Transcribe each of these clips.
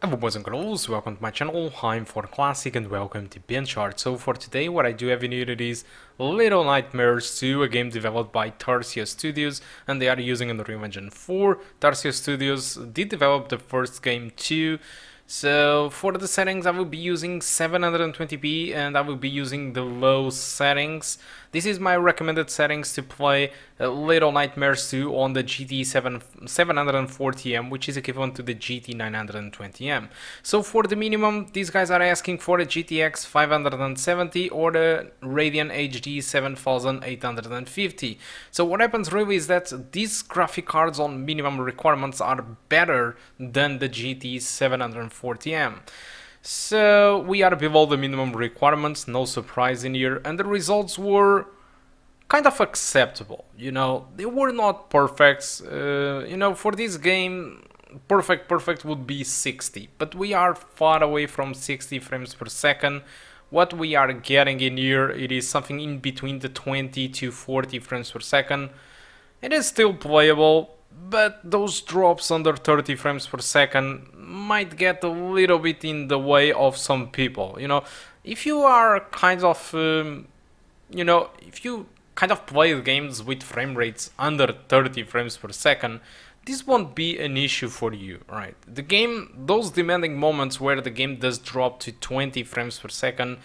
Hello boys and girls, welcome to my channel. I'm For Classic and welcome to BenchART. So for today what I do have in here is Little Nightmares 2, a game developed by Tarsier Studios, and they are using Unreal Engine 4. Tarsier Studios did develop the first game too. So for the settings I will be using 720p and I will be using the low settings. This is my recommended settings to play Little Nightmares 2 on the GT 740M, which is equivalent to the GT 920M. So for the minimum, these guys are asking for a GTX 570 or the Radeon HD 7850. So what happens really is that these graphic cards on minimum requirements are better than the GT 740M. So we are below the minimum requirements, no surprise in here, and the results were kind of acceptable. You know, they were not perfect. You know, for this game, perfect would be 60, but we are far away from 60 frames per second. What we are getting in here, it is something in between the 20 to 40 frames per second. It is still playable, but those drops under 30 frames per second might get a little bit in the way of some people. You know, if you are kind of, if you kind of play games with frame rates under 30 frames per second, this won't be an issue for you, right? The game, those demanding moments where the game does drop to 20 frames per second,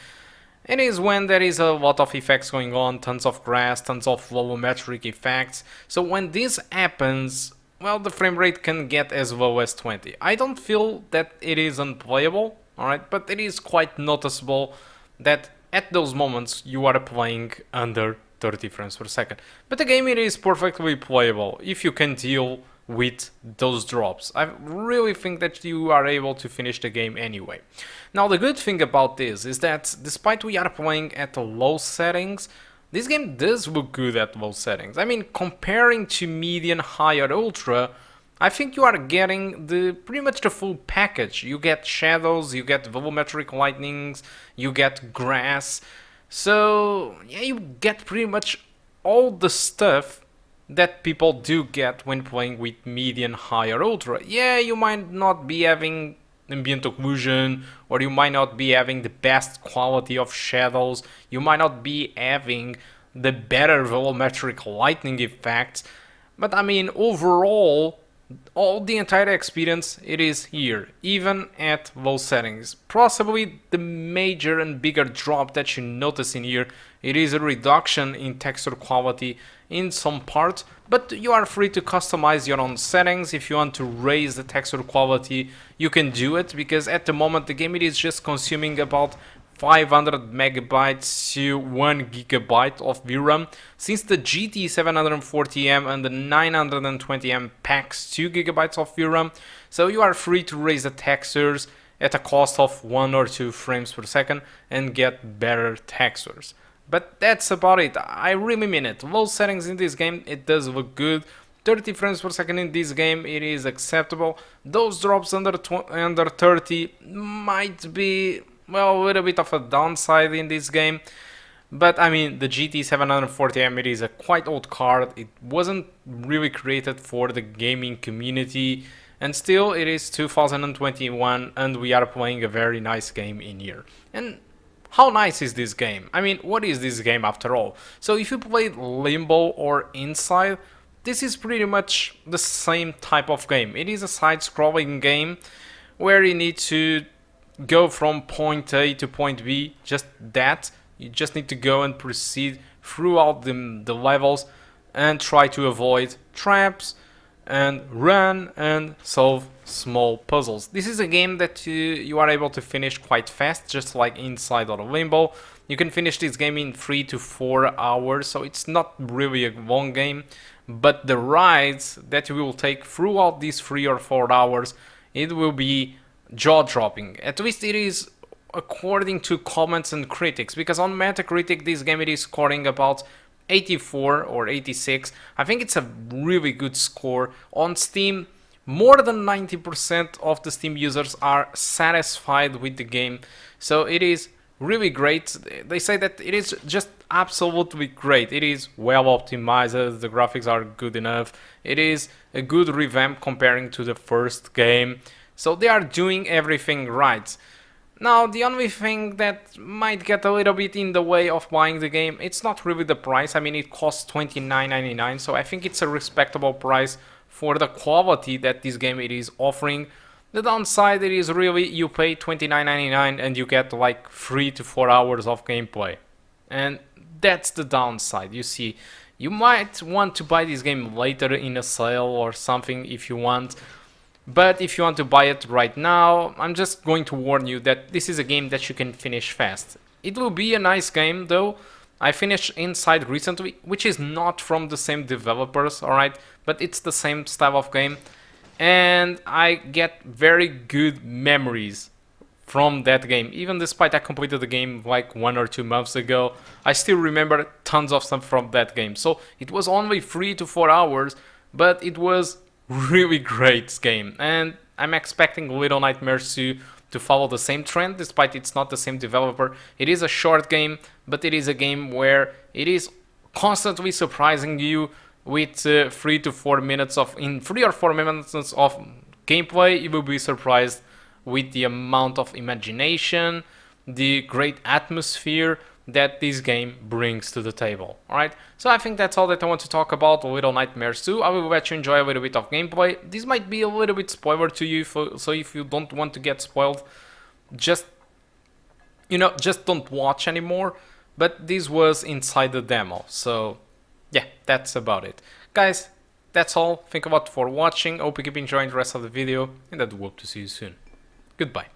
it is when there is a lot of effects going on, tons of grass, tons of volumetric effects. So when this happens, well, the frame rate can get as low as 20. I don't feel that it is unplayable, alright, but it is quite noticeable that at those moments you are playing under 30 frames per second. But the game, it is perfectly playable if you can deal with those drops. I really think that you are able to finish the game anyway. Now the good thing about this is that despite we are playing at low settings, this game does look good at low settings. I mean, comparing to medium, high or ultra, I think you are getting pretty much the full package. You get shadows, you get volumetric lightnings, you get grass. So yeah, you get pretty much all the stuff that people do get when playing with medium, high or ultra. Yeah, you might not be having ambient occlusion, or you might not be having the best quality of shadows, you might not be having the better volumetric lightning effects, but I mean, overall, all the entire experience, it is here, even at low settings. Possibly the major and bigger drop that you notice in here, it is a reduction in texture quality in some parts, but you are free to customize your own settings. If you want to raise the texture quality, you can do it, because at the moment the game, it is just consuming about 500 megabytes to 1 gigabyte of VRAM, since the GT 740M and the 920M packs 2 gigabytes of VRAM. So you are free to raise the textures at a cost of 1 or 2 frames per second and get better textures. But that's about it. I really mean it. Low settings in this game, it does look good. 30 frames per second in this game, it is acceptable. Those drops under 30 might be, well, a little bit of a downside in this game. But I mean, the GT 740M, it is a quite old card. It wasn't really created for the gaming community. And still, it is 2021 and we are playing a very nice game in here. And how nice is this game? I mean, what is this game after all? So if you played Limbo or Inside, this is pretty much the same type of game. It is a side-scrolling game where you need to go from point A to point B, just that. You just need to go and proceed throughout the levels and try to avoid traps and run and solve small puzzles. This is a game that you are able to finish quite fast, just like Inside or Limbo. You can finish this game in 3 to 4 hours, so it's not really a long game, but the rides that you will take throughout these 3 or 4 hours, it will be jaw-dropping. At least it is according to comments and critics, because on Metacritic this game, it is scoring about 84 or 86. I think it's a really good score. On Steam, more than 90% of the Steam users are satisfied with the game, so it is really great. They say that it is just absolutely great. It is well optimized, the graphics are good enough, it is a good revamp comparing to the first game. So they are doing everything right. Now, the only thing that might get a little bit in the way of buying the game, it's not really the price. I mean, it costs $29.99, so I think it's a respectable price for the quality that this game it is offering. The downside it is really you pay $29.99 and you get like 3 to 4 hours of gameplay. And that's the downside. You see, you might want to buy this game later in a sale or something if you want. But if you want to buy it right now, I'm just going to warn you that this is a game that you can finish fast. It will be a nice game though. I finished Inside recently, which is not from the same developers, alright? But it's the same style of game. And I get very good memories from that game. Even despite I completed the game like 1 or 2 months ago, I still remember tons of stuff from that game. So it was only 3 to 4 hours, but it was really great game, and I'm expecting Little Nightmares 2 to follow the same trend, despite it's not the same developer. It is a short game, but it is a game where it is constantly surprising you with 3 to 4 minutes of, in 3 or 4 minutes of gameplay, you will be surprised with the amount of imagination, the great atmosphere that this game brings to the table. Alright, so I think that's all that I want to talk about Little Nightmares 2. I will let you enjoy a little bit of gameplay. This might be a little bit spoiler to you, so if you don't want to get spoiled, just don't watch anymore. But this was inside the demo, so yeah, that's about it. Guys, that's all. Thank you a lot for watching. Hope you keep enjoying the rest of the video, and I do hope to see you soon. Goodbye.